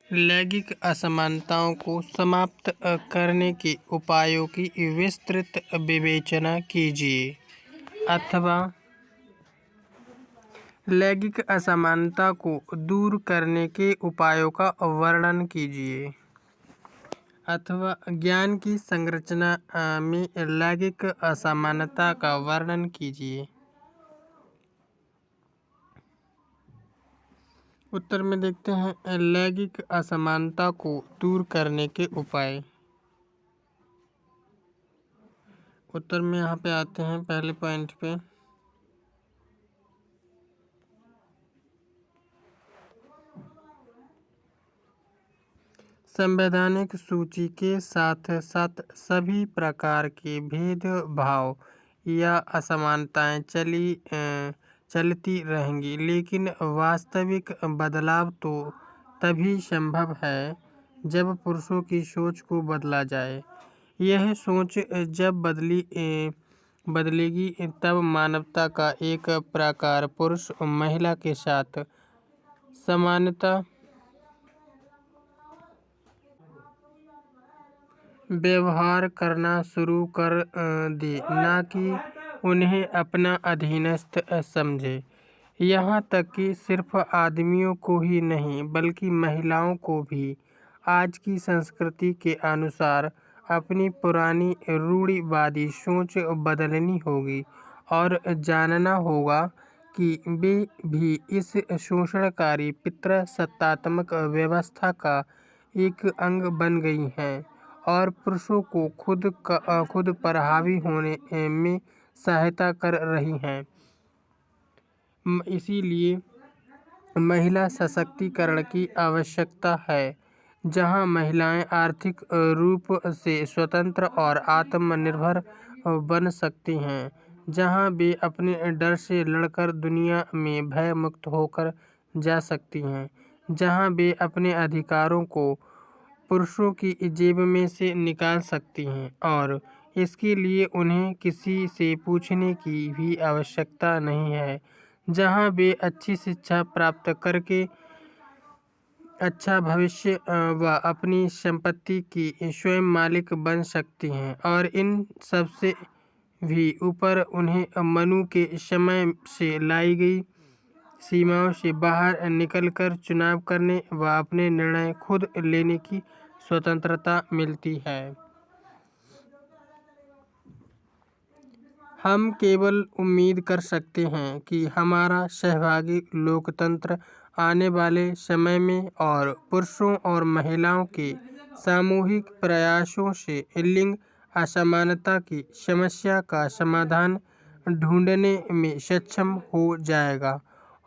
लैंगिक असमानताओं को समाप्त करने के उपायों की विस्तृत विवेचना कीजिए, अथवा लैंगिक असमानता को दूर करने के उपायों का वर्णन कीजिए, अथवा ज्ञान की संरचना में लैंगिक असमानता का वर्णन कीजिए। उत्तर में देखते हैं लैंगिक असमानता को दूर करने के उपाय। उत्तर में यहाँ पे आते हैं पहले पॉइंट पे। संवैधानिक सूची के साथ साथ सभी प्रकार के भेदभाव या असमानताएं चलती रहेंगी, लेकिन वास्तविक बदलाव तो तभी संभव है जब पुरुषों की सोच को बदला जाए। यह सोच जब बदलेगी तब मानवता का एक प्रकार पुरुष और महिला के साथ समानता व्यवहार करना शुरू कर दे, ना कि उन्हें अपना अधीनस्थ समझे। यहाँ तक कि सिर्फ आदमियों को ही नहीं बल्कि महिलाओं को भी आज की संस्कृति के अनुसार अपनी पुरानी रूढ़िवादी सोच बदलनी होगी और जानना होगा कि वे भी इस शोषणकारी पितृसत्तात्मक व्यवस्था का एक अंग बन गई हैं और पुरुषों को खुद पर हावी होने में सहायता कर रही हैं। इसीलिए महिला सशक्तिकरण की आवश्यकता है, जहां महिलाएं आर्थिक रूप से स्वतंत्र और आत्मनिर्भर बन सकती हैं, जहां वे अपने डर से लड़कर दुनिया में भय मुक्त होकर जा सकती हैं, जहां वे अपने अधिकारों को पुरुषों की जेब में से निकाल सकती हैं और इसके लिए उन्हें किसी से पूछने की भी आवश्यकता नहीं है, जहां वे अच्छी शिक्षा प्राप्त करके अच्छा भविष्य व अपनी संपत्ति की स्वयं मालिक बन सकती हैं और इन सब से भी ऊपर उन्हें मनु के समय से लाई गई सीमाओं से बाहर निकलकर चुनाव करने व अपने निर्णय खुद लेने की स्वतंत्रता मिलती है। हम केवल उम्मीद कर सकते हैं कि हमारा सहभागी लोकतंत्र आने वाले समय में और पुरुषों और महिलाओं के सामूहिक प्रयासों से लिंग असमानता की समस्या का समाधान ढूंढने में सक्षम हो जाएगा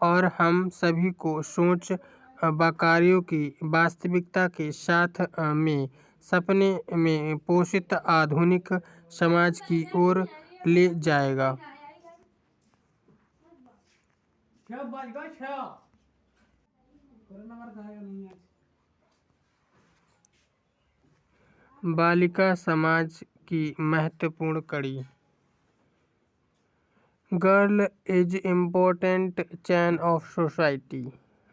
और हम सभी को सोच व कार्यों की वास्तविकता के साथ में सपने में पोषित आधुनिक समाज की ओर ले जाएगा। बालिका समाज की महत्वपूर्ण कड़ी। Girl is important chain of society.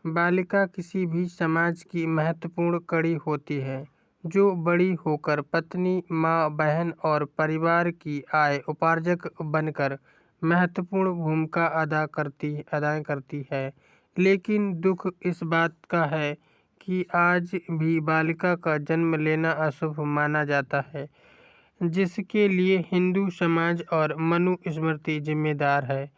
बालिका किसी भी समाज की महत्वपूर्ण कड़ी होती है, जो बड़ी होकर पत्नी, माँ, बहन और परिवार की आय उपार्जक बनकर महत्वपूर्ण भूमिका अदा करती है। लेकिन दुख इस बात का है कि आज भी बालिका का जन्म लेना अशुभ माना जाता है, जिसके लिए हिंदू समाज और मनु स्मृति जिम्मेदार है।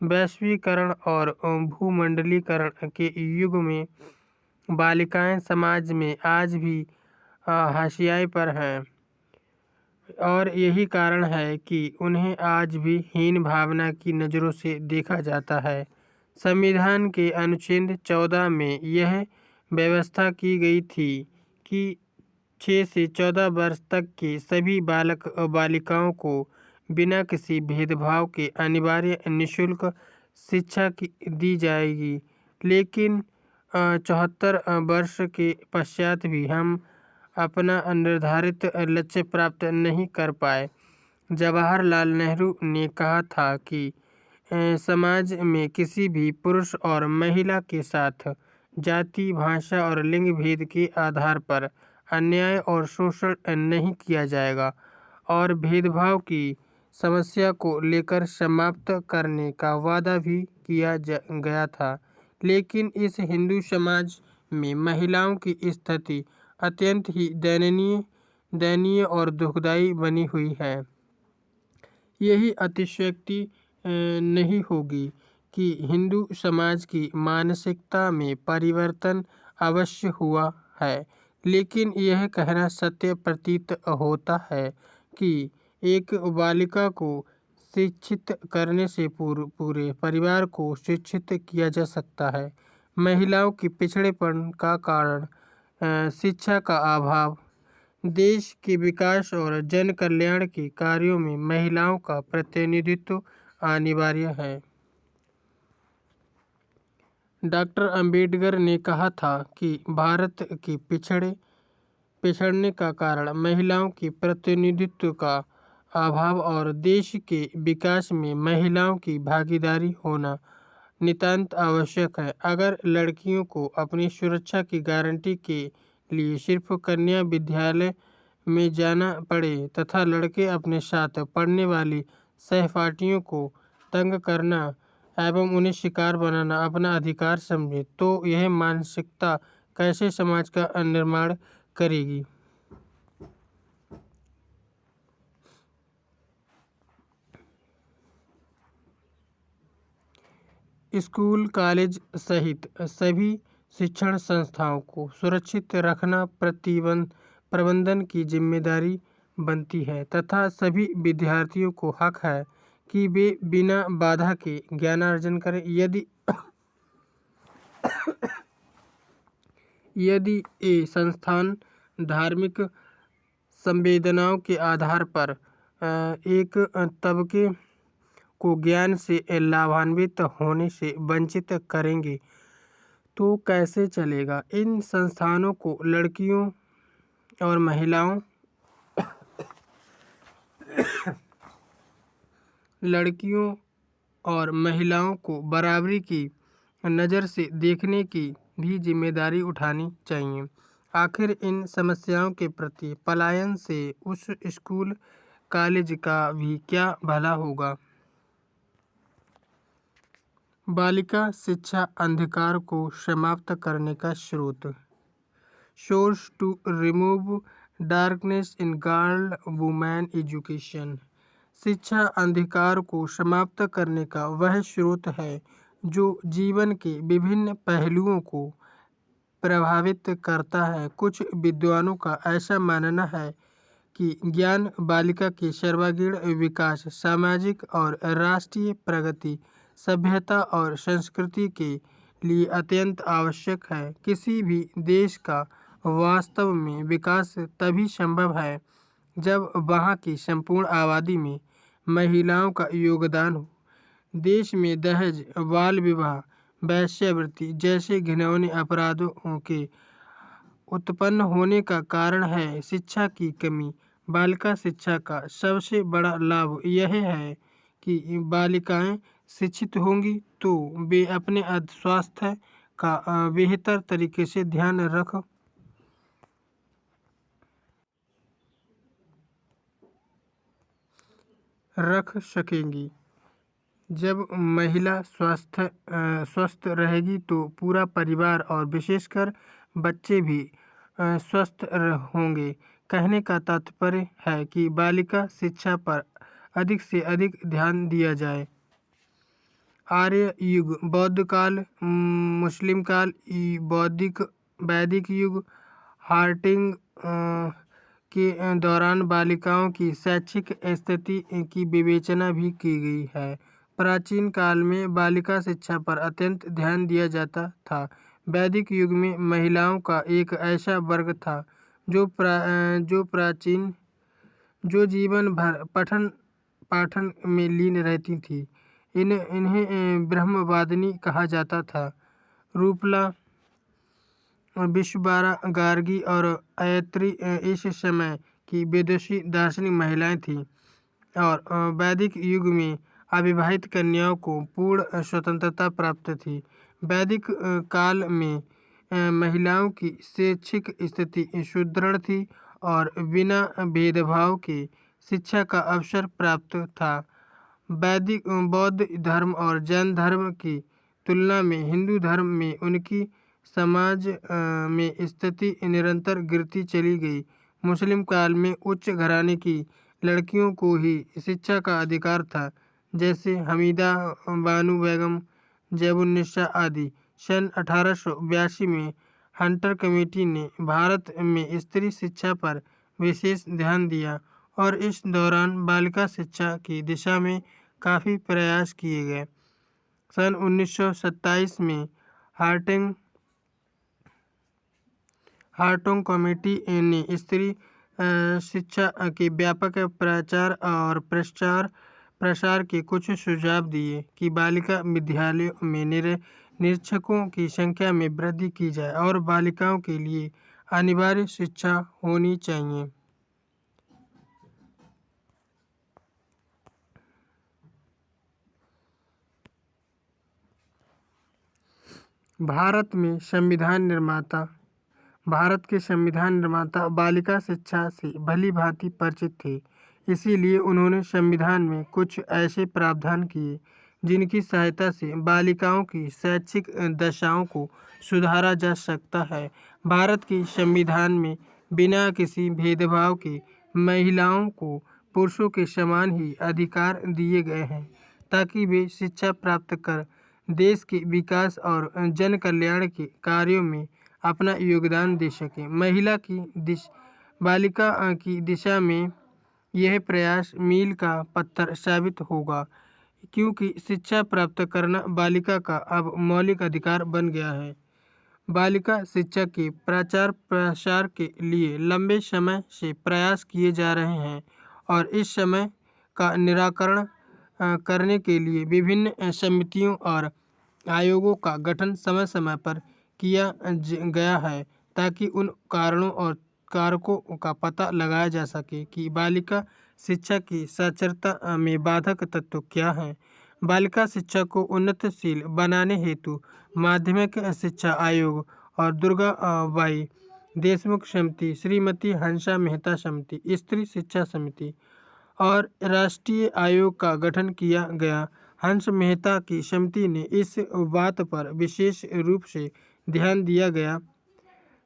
वैश्वीकरण और भूमंडलीकरण के युग में बालिकाएं समाज में आज भी हाशिए पर हैं और यही कारण है कि उन्हें आज भी हीन भावना की नज़रों से देखा जाता है। संविधान के अनुच्छेद 14 में यह व्यवस्था की गई थी कि 6 से 14 वर्ष तक के सभी बालक और बालिकाओं को बिना किसी भेदभाव के अनिवार्य निःशुल्क शिक्षा दी जाएगी। लेकिन 74 वर्ष के पश्चात भी हम अपना निर्धारित लक्ष्य प्राप्त नहीं कर पाए। जवाहरलाल नेहरू ने कहा था कि समाज में किसी भी पुरुष और महिला के साथ जाति, भाषा और लिंग भेद के आधार पर अन्याय और शोषण नहीं किया जाएगा और भेदभाव की समस्या को लेकर समाप्त करने का वादा भी किया गया था। लेकिन इस हिंदू समाज में महिलाओं की स्थिति अत्यंत ही दयनीय और दुखदायी बनी हुई है। यही अतिशयोक्ति नहीं होगी कि हिंदू समाज की मानसिकता में परिवर्तन अवश्य हुआ है, लेकिन यह कहना सत्य प्रतीत होता है कि एक बालिका को शिक्षित करने से पूरे परिवार को शिक्षित किया जा सकता है। महिलाओं की पिछड़ेपन का कारण शिक्षा का अभाव, देश के विकास और जन कल्याण के कार्यों में महिलाओं का प्रतिनिधित्व अनिवार्य है। डॉक्टर अंबेडकर ने कहा था कि भारत के पिछड़ने का कारण महिलाओं के प्रतिनिधित्व का अभाव और देश के विकास में महिलाओं की भागीदारी होना नितांत आवश्यक है। अगर लड़कियों को अपनी सुरक्षा की गारंटी के लिए सिर्फ कन्या विद्यालय में जाना पड़े तथा लड़के अपने साथ पढ़ने वाली सहपाठियों को तंग करना एवं उन्हें शिकार बनाना अपना अधिकार समझे, तो यह मानसिकता कैसे समाज का निर्माण करेगी। स्कूल, कॉलेज सहित सभी शिक्षण संस्थाओं को सुरक्षित रखना प्रबंधन की जिम्मेदारी बनती है तथा सभी विद्यार्थियों को हक है कि वे बिना बाधा के ज्ञानार्जन करें। यदि ये संस्थान धार्मिक संवेदनाओं के आधार पर एक तबके को ज्ञान से लाभान्वित होने से वंचित करेंगे तो कैसे चलेगा। इन संस्थानों को लड़कियों और महिलाओं को बराबरी की नज़र से देखने की भी जिम्मेदारी उठानी चाहिए। आखिर इन समस्याओं के प्रति पलायन से उस स्कूल कॉलेज का भी क्या भला होगा। बालिका शिक्षा अंधकार को समाप्त करने का स्रोत। Source to remove darkness in girl women education. शिक्षा अंधकार को समाप्त करने का वह स्रोत है जो जीवन के विभिन्न पहलुओं को प्रभावित करता है। कुछ विद्वानों का ऐसा मानना है कि ज्ञान बालिका के सर्वांगीण विकास, सामाजिक और राष्ट्रीय प्रगति, सभ्यता और संस्कृति के लिए अत्यंत आवश्यक है। किसी भी देश का वास्तव में विकास तभी संभव है जब वहाँ की संपूर्ण आबादी में महिलाओं का योगदान हो। देश में दहेज, बाल विवाह, वेश्यावृत्ति जैसे घिनौने अपराधों के उत्पन्न होने का कारण है शिक्षा की कमी। बालिका शिक्षा का सबसे बड़ा लाभ यह है कि बालिकाएं शिक्षित होंगी तो वे अपने स्वास्थ्य का बेहतर तरीके से ध्यान रख सकेंगी। जब महिला स्वस्थ रहेगी तो पूरा परिवार और विशेषकर बच्चे भी स्वस्थ होंगे। कहने का तात्पर्य है कि बालिका शिक्षा पर अधिक से अधिक ध्यान दिया जाए। आर्य युग, बौद्ध काल, मुस्लिम काल, वैदिक युग, हार्टिंग के दौरान बालिकाओं की शैक्षिक स्थिति की विवेचना भी की गई है। प्राचीन काल में बालिका शिक्षा पर अत्यंत ध्यान दिया जाता था। वैदिक युग में महिलाओं का एक ऐसा वर्ग था जो जीवन भर पठन पाठन में लीन रहती थी। इन्हें ब्रह्मवादिनी कहा जाता था। रूपला, विश्वबारा, गार्गी और अयत्री इस समय की विदुषी दार्शनिक महिलाएं थीं और वैदिक युग में अविवाहित कन्याओं को पूर्ण स्वतंत्रता प्राप्त थी। वैदिक काल में महिलाओं की शैक्षिक स्थिति सुदृढ़ थी और बिना भेदभाव के शिक्षा का अवसर प्राप्त था। वैदिक बौद्ध धर्म और जैन धर्म की तुलना में हिंदू धर्म में उनकी समाज में स्थिति निरंतर गिरती चली गई। मुस्लिम काल में उच्च घराने की लड़कियों को ही शिक्षा का अधिकार था, जैसे हमीदा बानू बेगम, जैबुन्निसा आदि। सन 1882 में हंटर कमेटी ने भारत में स्त्री शिक्षा पर विशेष ध्यान दिया और इस दौरान बालिका शिक्षा की दिशा में काफ़ी प्रयास किए गए। सन 1927 में हार्टोंग कमेटी ने स्त्री शिक्षा के व्यापक प्रचार और प्रसार के कुछ सुझाव दिए कि बालिका विद्यालयों में निरीक्षकों की संख्या में वृद्धि की जाए और बालिकाओं के लिए अनिवार्य शिक्षा होनी चाहिए। भारत के संविधान निर्माता बालिका शिक्षा से भली भांति परिचित थे, इसीलिए उन्होंने संविधान में कुछ ऐसे प्रावधान किए जिनकी सहायता से बालिकाओं की शैक्षिक दशाओं को सुधारा जा सकता है। भारत के संविधान में बिना किसी भेदभाव के महिलाओं को पुरुषों के समान ही अधिकार दिए गए हैं, ताकि वे शिक्षा प्राप्त कर देश के विकास और जन कल्याण के कार्यों में अपना योगदान दे सकें। बालिका की दिशा में यह प्रयास मील का पत्थर साबित होगा, क्योंकि शिक्षा प्राप्त करना बालिका का अब मौलिक अधिकार बन गया है। बालिका शिक्षा के प्रचार प्रसार के लिए लंबे समय से प्रयास किए जा रहे हैं और इस समय का निराकरण करने के लिए विभिन्न समितियों और आयोगों का गठन समय समय पर किया गया है, ताकि उन कारणों और कारकों का पता लगाया जा सके कि बालिका शिक्षा की साक्षरता में बाधक तत्व क्या हैं। बालिका शिक्षा को उन्नतशील बनाने हेतु माध्यमिक शिक्षा आयोग और दुर्गा बाई देशमुख समिति, श्रीमती हंसा मेहता समिति, स्त्री शिक्षा समिति और राष्ट्रीय आयोग का गठन किया गया। हंस मेहता की समिति ने इस बात पर विशेष रूप से ध्यान दिया गया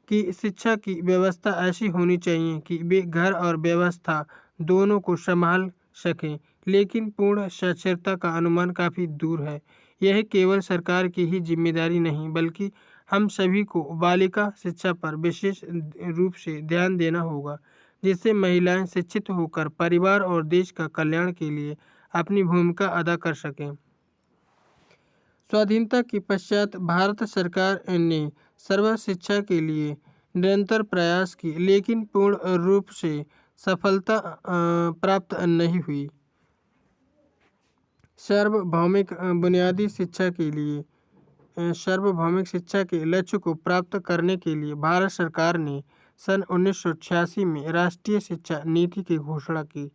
कि शिक्षा की व्यवस्था ऐसी होनी चाहिए कि वे घर और व्यवस्था दोनों को संभाल सकें, लेकिन पूर्ण साक्षरता का अनुमान काफ़ी दूर है। यह केवल सरकार की ही जिम्मेदारी नहीं, बल्कि हम सभी को बालिका शिक्षा पर विशेष रूप से ध्यान देना होगा, जिससे महिलाएं शिक्षित होकर परिवार और देश का कल्याण के लिए अपनी भूमिका अदा कर सकें। स्वाधीनता के पश्चात भारत सरकार ने सर्व शिक्षा के लिए निरंतर प्रयास किए, लेकिन पूर्ण रूप से सफलता प्राप्त नहीं हुई। सार्वभौमिक शिक्षा के लक्ष्य को प्राप्त करने के लिए भारत सरकार ने सन 1986 में राष्ट्रीय शिक्षा नीति की घोषणा की।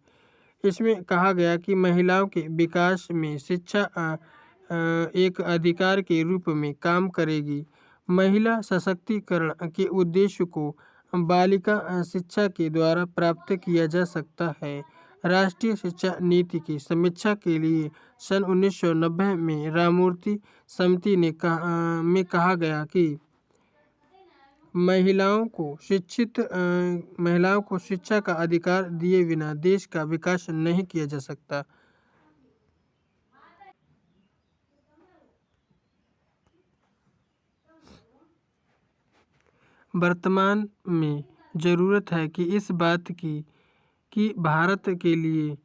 इसमें कहा गया कि महिलाओं के विकास में शिक्षा एक अधिकार के रूप में काम करेगी। महिला सशक्तिकरण के उद्देश्य को बालिका शिक्षा के द्वारा प्राप्त किया जा सकता है। राष्ट्रीय शिक्षा नीति की समीक्षा के लिए सन 1990 में राममूर्ति समिति ने कहा गया कि महिलाओं को शिक्षा का अधिकार दिए बिना देश का विकास नहीं किया जा सकता। वर्तमान में ज़रूरत है कि इस बात की कि भारत के लिए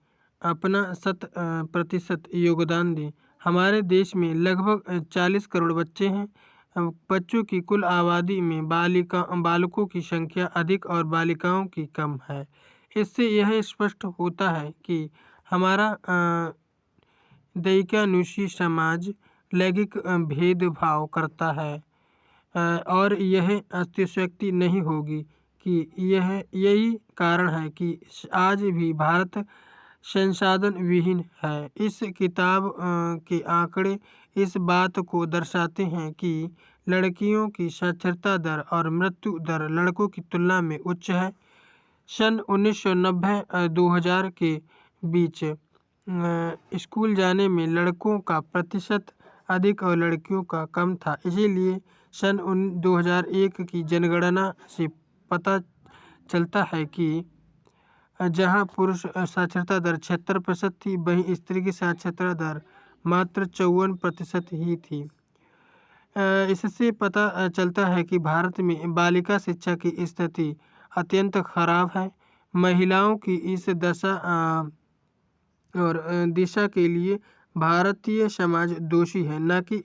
अपना 100% योगदान दें। हमारे देश में लगभग 40 करोड़ बच्चे हैं। बच्चों की कुल आबादी में बालकों की संख्या अधिक और बालिकाओं की कम है। इससे यह स्पष्ट होता है कि हमारा दैकियानुशी समाज लैंगिक भेदभाव करता है और यह अतिशयोक्ति नहीं होगी कि यही कारण है कि आज भी भारत संसाधन विहीन है। इस किताब के आंकड़े इस बात को दर्शाते हैं कि लड़कियों की साक्षरता दर और मृत्यु दर लड़कों की तुलना में उच्च है। सन 1990-2000 के बीच स्कूल जाने में लड़कों का प्रतिशत अधिक और लड़कियों का कम था। इसीलिए सन 2001 की जनगणना से पता चलता है कि जहां पुरुष साक्षरता दर 76% थी, वहीं स्त्री की साक्षरता दर मात्र 54% ही थी। इससे पता चलता है कि भारत में बालिका शिक्षा की स्थिति अत्यंत खराब है। महिलाओं की इस दशा और दिशा के लिए भारतीय समाज दोषी है, न कि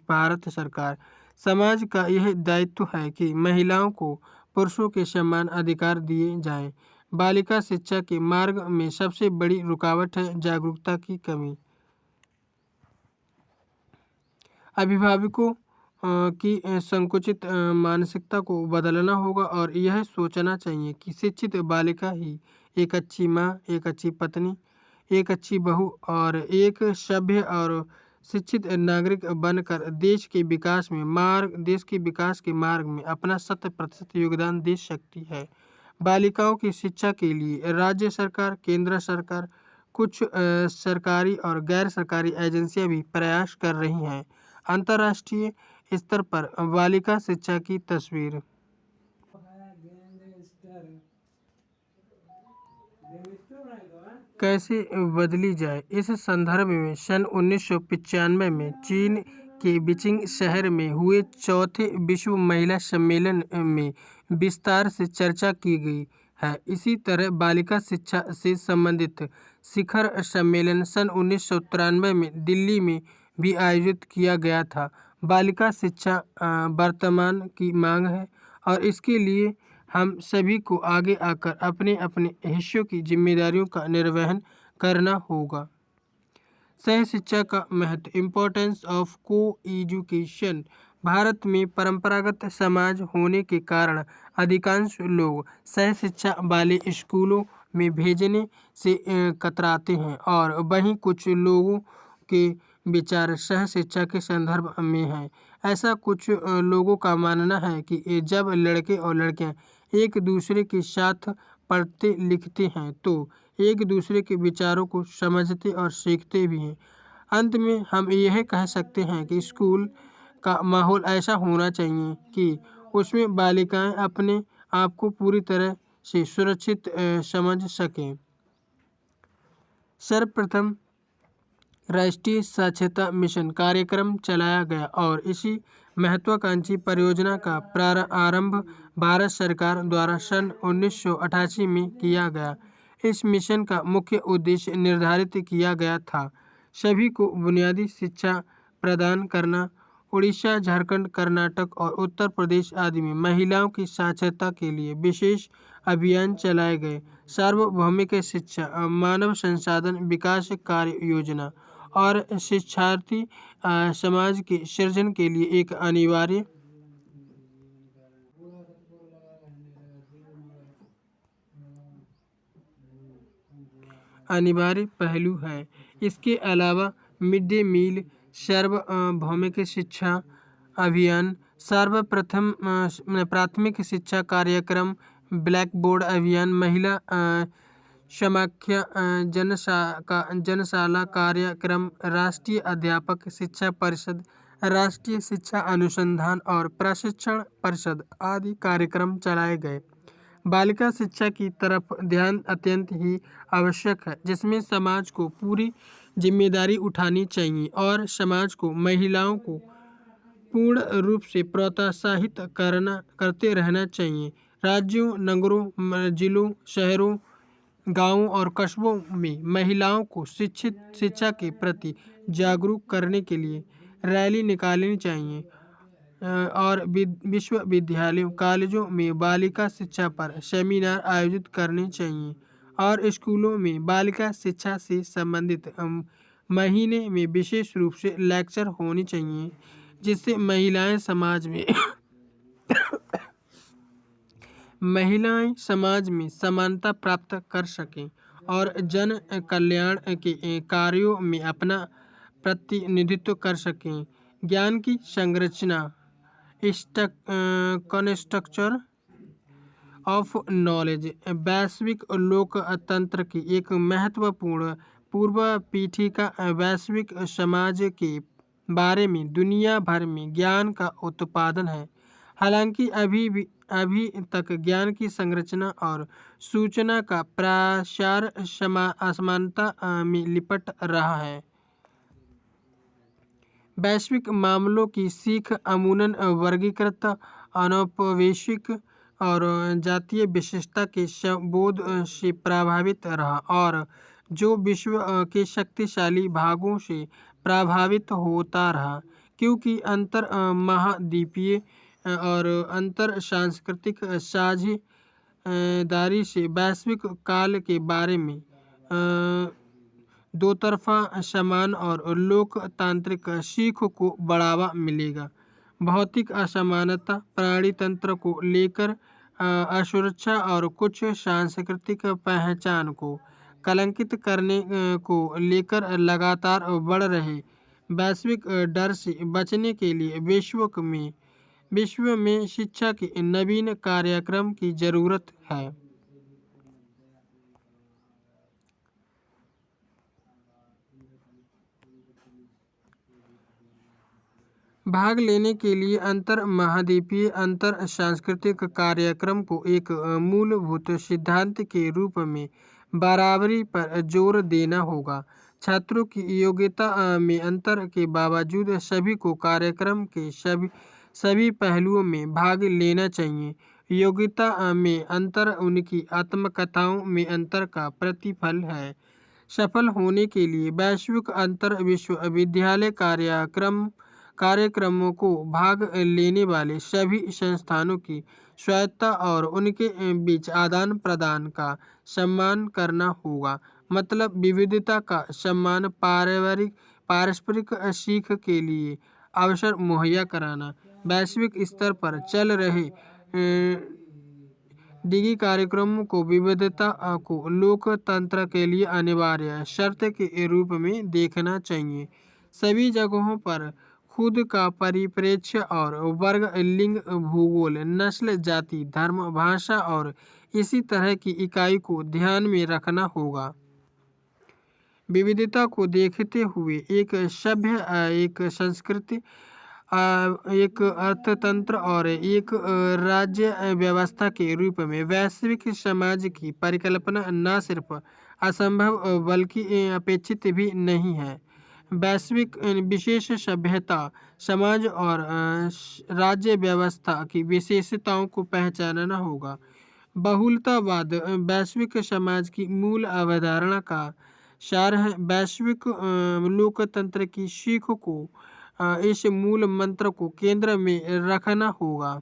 भारत सरकार। समाज का यह दायित्व है कि महिलाओं को पुरुषों के समान अधिकार दिए जाएं। बालिका शिक्षा के मार्ग में सबसे बड़ी रुकावट है जागरूकता की कमी। अभिभावकों की संकुचित मानसिकता को बदलना होगा और यह सोचना चाहिए कि शिक्षित बालिका ही एक अच्छी माँ, एक अच्छी पत्नी, एक अच्छी बहू और एक सभ्य और शिक्षित नागरिक बनकर देश के विकास के मार्ग में अपना 100% योगदान दे सकती है। बालिकाओं की शिक्षा के लिए राज्य सरकार, केंद्र सरकार, कुछ सरकारी और गैर सरकारी एजेंसियां भी प्रयास कर रही हैं। अंतर्राष्ट्रीय स्तर पर बालिका शिक्षा की तस्वीर कैसे बदली जाए, इस संदर्भ में सन 1995 में चीन के बीजिंग शहर में हुए चौथे विश्व महिला सम्मेलन में विस्तार से चर्चा की गई है। इसी तरह बालिका शिक्षा से संबंधित शिखर सम्मेलन सन 1993 में दिल्ली में भी आयोजित किया गया था। बालिका शिक्षा वर्तमान की मांग है और इसके लिए हम सभी को आगे आकर अपने अपने हिस्सों की जिम्मेदारियों का निर्वहन करना होगा। सह शिक्षा का महत्व, इम्पोर्टेंस ऑफ को एजुकेशन। भारत में परंपरागत समाज होने के कारण अधिकांश लोग सह शिक्षा वाले स्कूलों में भेजने से कतराते हैं और वहीं कुछ लोगों के विचार सह शिक्षा के संदर्भ में है। ऐसा कुछ लोगों का मानना है कि जब लड़के और लड़कियां एक दूसरे के साथ पढ़ते लिखते हैं तो एक दूसरे के विचारों को समझते और सीखते भी हैं। अंत में हम यह कह सकते हैं कि स्कूल का माहौल ऐसा होना चाहिए कि उसमें बालिकाएं अपने आप को पूरी तरह से सुरक्षित समझ सकें। सर्वप्रथम राष्ट्रीय साक्षरता मिशन कार्यक्रम चलाया गया और इसी महत्वाकांक्षी परियोजना का आरंभ भारत सरकार द्वारा सन 1988 में किया गया। इस मिशन का मुख्य उद्देश्य निर्धारित किया गया था, सभी को बुनियादी शिक्षा प्रदान करना। उड़ीसा, झारखंड, कर्नाटक और उत्तर प्रदेश आदि में महिलाओं की साक्षरता के लिए विशेष अभियान चलाए गए। सार्वभौमिक शिक्षा, मानव संसाधन विकास कार्य योजना और शिक्षार्थी समाज के सृजन के लिए एक अनिवार्य पहलू है। इसके अलावा मिड डे मील, सार्वभौमिक शिक्षा अभियान, सर्वप्रथम प्राथमिक शिक्षा कार्यक्रम, ब्लैक बोर्ड अभियान, महिला समाख्या जनशाला कार्यक्रम, राष्ट्रीय अध्यापक शिक्षा परिषद, राष्ट्रीय शिक्षा अनुसंधान और प्रशिक्षण परिषद आदि कार्यक्रम चलाए गए। बालिका शिक्षा की तरफ ध्यान अत्यंत ही आवश्यक है, जिसमें समाज को पूरी जिम्मेदारी उठानी चाहिए और समाज को महिलाओं को पूर्ण रूप से प्रोत्साहित करते रहना चाहिए। राज्यों, नगरों, जिलों, शहरों, गांवों और कस्बों में महिलाओं को शिक्षा के प्रति जागरूक करने के लिए रैली निकालनी चाहिए और विश्वविद्यालयों, कॉलेजों में बालिका शिक्षा पर सेमिनार आयोजित करने चाहिए और स्कूलों में बालिका शिक्षा से संबंधित महीने में विशेष रूप से लेक्चर होने चाहिए, जिससे महिलाएं समाज में समानता प्राप्त कर सकें और जन कल्याण के कार्यों में अपना प्रतिनिधित्व कर सकें। ज्ञान की संरचना, कंस्ट्रक्टर ऑफ नॉलेज वैश्विक लोकतंत्र की एक महत्वपूर्ण पूर्व पीठिका वैश्विक समाज के बारे में दुनिया भर में ज्ञान का उत्पादन है। हालांकि अभी तक ज्ञान की संरचना और सूचना का प्रसार असमानता में लिपट रहा है। वैश्विक मामलों की सीख अमूमन वर्गीकृत अनौपवेशिक और जातीय विशेषता के बोध से प्रभावित रहा और जो विश्व के शक्तिशाली भागों से प्रभावित होता रहा, क्योंकि अंतर महाद्वीपीय और अंतर सांस्कृतिक साझेदारी से वैश्विक काल के बारे में दो तरफा समान और लोकतांत्रिक सीख को बढ़ावा मिलेगा। भौतिक असमानता, प्राणी तंत्र को लेकर असुरक्षा और कुछ सांस्कृतिक पहचान को कलंकित करने को लेकर लगातार बढ़ रहे वैश्विक डर से बचने के लिए विश्व में शिक्षा के नवीन कार्यक्रम की जरूरत है। भाग लेने के लिए अंतर महाद्वीपीय अंतर सांस्कृतिक कार्यक्रम को एक मूलभूत सिद्धांत के रूप में बराबरी पर जोर देना होगा। छात्रों की योग्यता में अंतर के बावजूद सभी को कार्यक्रम के सभी पहलुओं में भाग लेना चाहिए। योग्यता में अंतर उनकी आत्मकथाओं में अंतर का प्रतिफल है। सफल होने के लिए वैश्विक अंतर विश्वविद्यालय कार्यक्रमों को भाग लेने वाले सभी संस्थानों की स्वायत्तता और उनके बीच आदान प्रदान का सम्मान करना होगा। मतलब विविधता का सम्मान, पारस्परिक सीख के लिए अवसर मुहैया कराना। वैश्विक स्तर पर चल रहे डिग्री कार्यक्रमों को विविधता को लोकतंत्र के लिए अनिवार्य शर्त के रूप में देखना चाहिए। सभी जगहों पर खुद का परिप्रेक्ष्य और वर्ग, लिंग, भूगोल, नस्ल, जाति, धर्म, भाषा और इसी तरह की इकाई को ध्यान में रखना होगा। विविधता को देखते हुए एक सभ्य, एक संस्कृति, एक अर्थतंत्र और एक राज्य व्यवस्था के रूप में वैश्विक समाज की परिकल्पना न सिर्फ असंभव बल्कि अपेक्षित भी नहीं है। वैश्विक विशेष सभ्यता, समाज और राज्य व्यवस्था की विशेषताओं को पहचानना होगा। बहुलतावाद वैश्विक समाज की मूल अवधारणा का सार है। वैश्विक लोकतंत्र की सीख को इस मूल मंत्र को केंद्र में रखना होगा।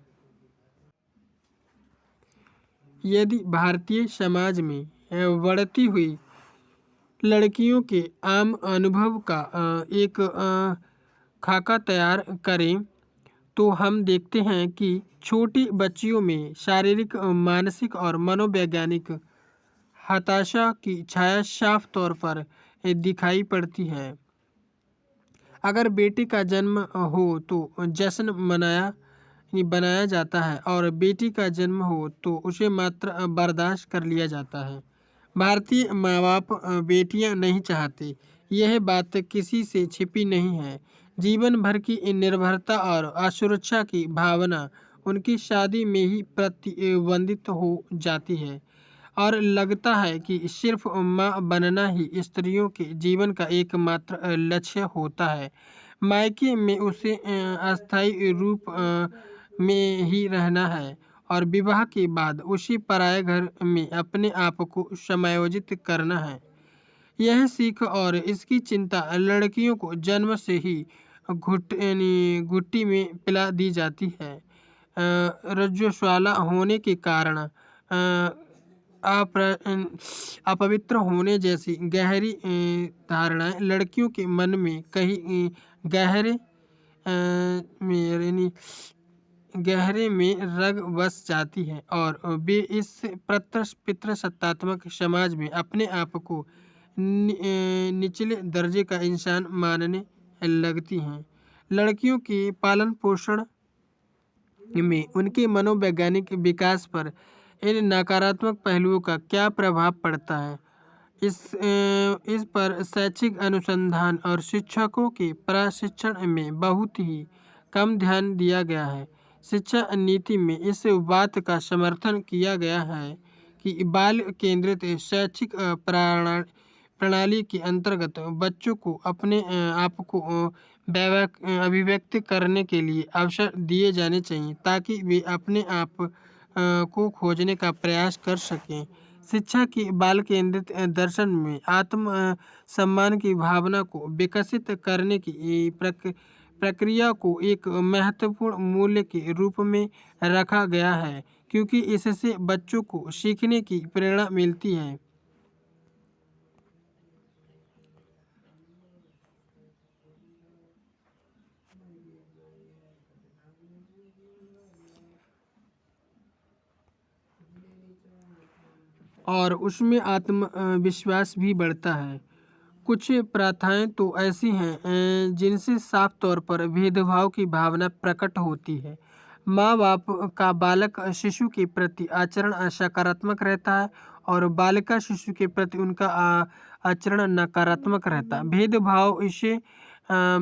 यदि भारतीय समाज में बढ़ती हुई लड़कियों के आम अनुभव का एक खाका तैयार करें तो हम देखते हैं कि छोटी बच्चियों में शारीरिक, मानसिक और मनोवैज्ञानिक हताशा की छाया साफ तौर पर दिखाई पड़ती है। अगर बेटी का जन्म हो तो जश्न बनाया जाता है और बेटी का जन्म हो तो उसे मात्र बर्दाश्त कर लिया जाता है। भारतीय माँ बाप बेटियां नहीं चाहते, यह बात किसी से छिपी नहीं है। जीवन भर की निर्भरता और असुरक्षा की भावना उनकी शादी में ही प्रतिबंधित हो जाती है और लगता है कि सिर्फ माँ बनना ही स्त्रियों के जीवन का एकमात्र लक्ष्य होता है। मायके में उसे अस्थायी रूप में ही रहना है और विवाह के बाद उसी पराये घर में अपने आप को समायोजित करना है। यह सीख और इसकी चिंता लड़कियों को जन्म से ही घुट्टी में पिला दी जाती है। रज्जुज्वाला होने के कारण अपवित्र होने जैसी गहरी धारणाएं लड़कियों के मन में कहीं गहरे में रग बस जाती है और वे इस पितृसत्तात्मक समाज में अपने आप को निचले दर्जे का इंसान मानने लगती हैं। लड़कियों के पालन पोषण में उनके मनोवैज्ञानिक विकास पर इन नकारात्मक पहलुओं का क्या प्रभाव पड़ता है। इस पर शैक्षिक अनुसंधान और शिक्षकों के प्रशिक्षण में बहुत ही कम ध्यान दिया गया है। शिक्षा नीति में इस बात का समर्थन किया गया है कि बाल केंद्रित शैक्षिक प्रणाली के अंतर्गत बच्चों को अपने आप को अभिव्यक्त करने के लिए अवसर दिए जाने चाहिए ताकि वे अपने आप को खोजने का प्रयास कर सकें। शिक्षा के बाल केंद्रित दर्शन में आत्म सम्मान की भावना को विकसित करने की प्रक्रिया को एक महत्वपूर्ण मूल्य के रूप में रखा गया है, क्योंकि इससे बच्चों को सीखने की प्रेरणा मिलती है। और उसमें आत्मविश्वास भी बढ़ता है। कुछ प्रथाएं तो ऐसी हैं जिनसे साफ तौर पर भेदभाव की भावना प्रकट होती है। माँ बाप का बालक शिशु के प्रति आचरण सकारात्मक रहता है और बालिका शिशु के प्रति उनका आचरण नकारात्मक रहता है।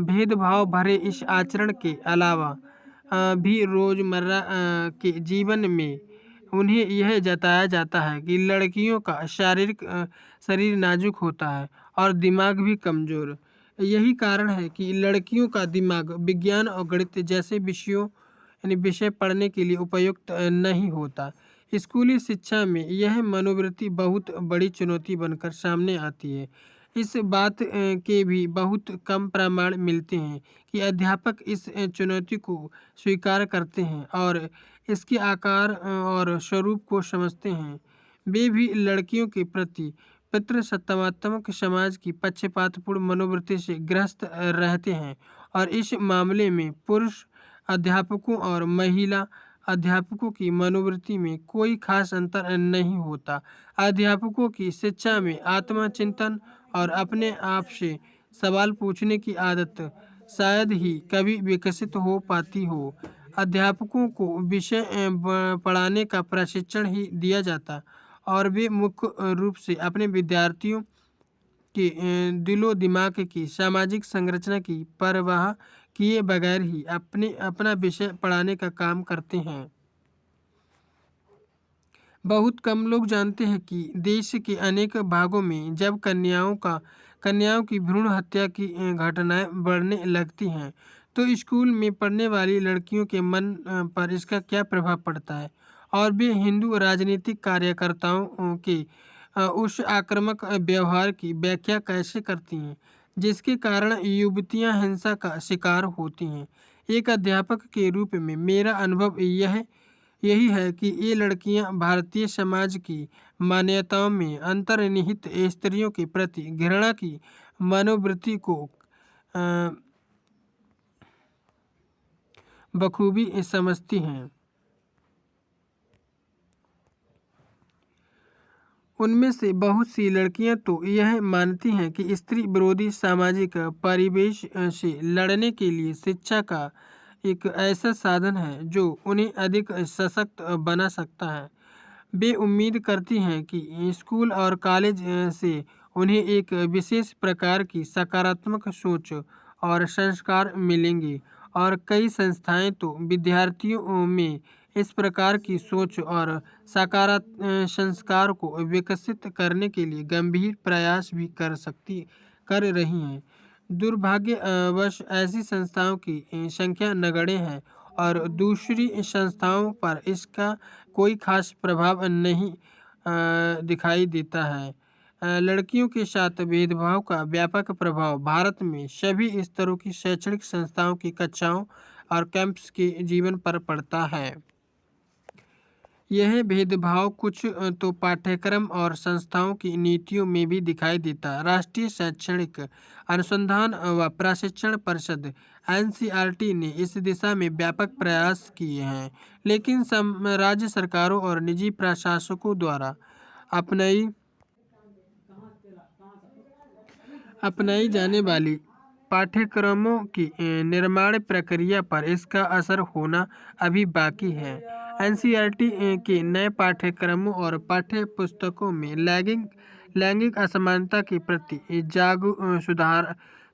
भेदभाव भरे इस आचरण के अलावा भी रोज़मर्रा के जीवन में उन्हें यह जताया जाता है कि लड़कियों का शरीर नाजुक होता है और दिमाग भी कमज़ोर। यही कारण है कि लड़कियों का दिमाग विज्ञान और गणित जैसे विषय पढ़ने के लिए उपयुक्त नहीं होता। स्कूली शिक्षा में यह मनोवृत्ति बहुत बड़ी चुनौती बनकर सामने आती है। इस बात के भी बहुत कम प्रमाण मिलते हैं कि अध्यापक इस चुनौती को स्वीकार करते हैं और इसके आकार और स्वरूप को समझते हैं। वे भी लड़कियों के प्रति पितृसत्तात्मक समाज की पक्षपातपूर्ण मनोवृत्ति से ग्रस्त रहते हैं और इस मामले में पुरुष अध्यापकों और महिला अध्यापकों की मनोवृत्ति में कोई खास अंतर नहीं होता। अध्यापकों की शिक्षा में आत्मचिंतन और अपने आप से सवाल पूछने की आदत शायद ही कभी विकसित हो पाती हो। अध्यापकों को विषय पढ़ाने का प्रशिक्षण ही दिया जाता और वे मुख्य रूप से अपने विद्यार्थियों के दिलो दिमाग की सामाजिक संरचना की परवाह किए बगैर ही अपना विषय पढ़ाने का काम करते हैं। बहुत कम लोग जानते हैं कि देश के अनेक भागों में जब कन्याओं की भ्रूण हत्या की घटनाएं बढ़ने लगती हैं तो स्कूल में पढ़ने वाली लड़कियों के मन पर इसका क्या प्रभाव पड़ता है और वे हिंदू राजनीतिक कार्यकर्ताओं के उस आक्रामक व्यवहार की व्याख्या कैसे करती हैं जिसके कारण युवतियां हिंसा का शिकार होती हैं। एक अध्यापक के रूप में मेरा अनुभव यही है कि ये लड़कियां भारतीय समाज की मान्यताओं में अंतर्निहित स्त्रियों के प्रति घृणा की मनोवृत्ति को बखूबी समझती हैं। उनमें से बहुत सी लड़कियां तो यह मानती हैं कि स्त्री विरोधी सामाजिक परिवेश से लड़ने के लिए शिक्षा का एक ऐसा साधन है जो उन्हें अधिक सशक्त बना सकता है। वे उम्मीद करती हैं कि स्कूल और कॉलेज से उन्हें एक विशेष प्रकार की सकारात्मक सोच और संस्कार मिलेंगे और कई संस्थाएं तो विद्यार्थियों में इस प्रकार की सोच और सकारात्मक संस्कार को विकसित करने के लिए गंभीर प्रयास भी कर रही हैं। दुर्भाग्यवश ऐसी संस्थाओं की संख्या नगण्य है और दूसरी संस्थाओं पर इसका कोई खास प्रभाव नहीं दिखाई देता है। लड़कियों के साथ भेदभाव का व्यापक प्रभाव भारत में सभी स्तरों की शैक्षणिक संस्थाओं की कक्षाओं और कैंपस के जीवन पर पड़ता है। यह भेदभाव कुछ तो पाठ्यक्रम और संस्थाओं की नीतियों में भी दिखाई देता है। राष्ट्रीय शैक्षणिक अनुसंधान व प्रशिक्षण परिषद (NCERT) ने इस दिशा में व्यापक प्रयास किए हैं, लेकिन राज्य सरकारों और निजी प्रशासकों द्वारा अपनाई जाने वाली पाठ्यक्रमों की निर्माण प्रक्रिया पर इसका असर होना अभी बाकी है। एनसीईआरटी के नए पाठ्यक्रमों और पाठ्य पुस्तकों में लैंगिक असमानता के प्रति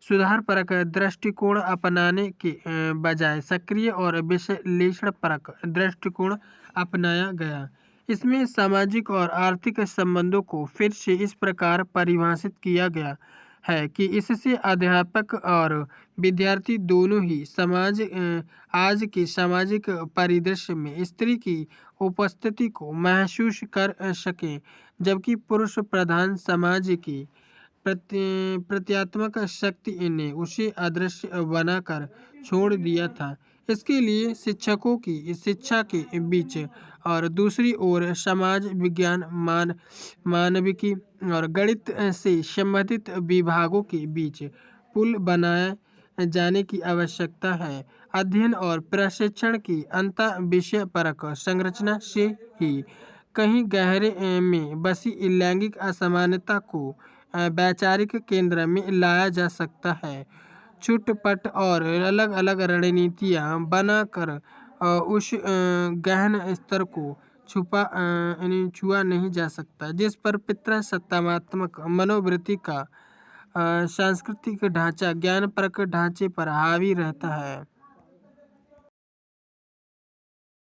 सुधारपरक दृष्टिकोण अपनाने के बजाय सक्रिय और विश्लेषणपरक दृष्टिकोण अपनाया गया। इसमें सामाजिक और आर्थिक संबंधों को फिर से इस प्रकार परिभाषित किया गया है कि इससे अध्यापक और विद्यार्थी दोनों ही आज के सामाजिक परिदृश्य में स्त्री की उपस्थिति को महसूस कर सकें, जबकि पुरुष प्रधान समाज की प्रत्यात्मक शक्ति ने उसे अदृश्य बनाकर छोड़ दिया था। इसके लिए शिक्षकों की शिक्षा के बीच और दूसरी ओर समाज विज्ञान, मानविकी और गणित से संबंधित विभागों के बीच पुल बनाए जाने की आवश्यकता है। अध्ययन और प्रशिक्षण की अंतर विषय परक संरचना से ही कहीं गहरे में बसी लैंगिक असमानता को वैचारिक केंद्र में लाया जा सकता है। छुटपट और अलग अलग रणनीतियाँ बनाकर उस गहन स्तर को छुआ नहीं जा सकता जिस पर पितृसत्तात्मक मनोवृत्ति का सांस्कृतिक ढांचा ज्ञानपरक ढांचे पर हावी रहता है।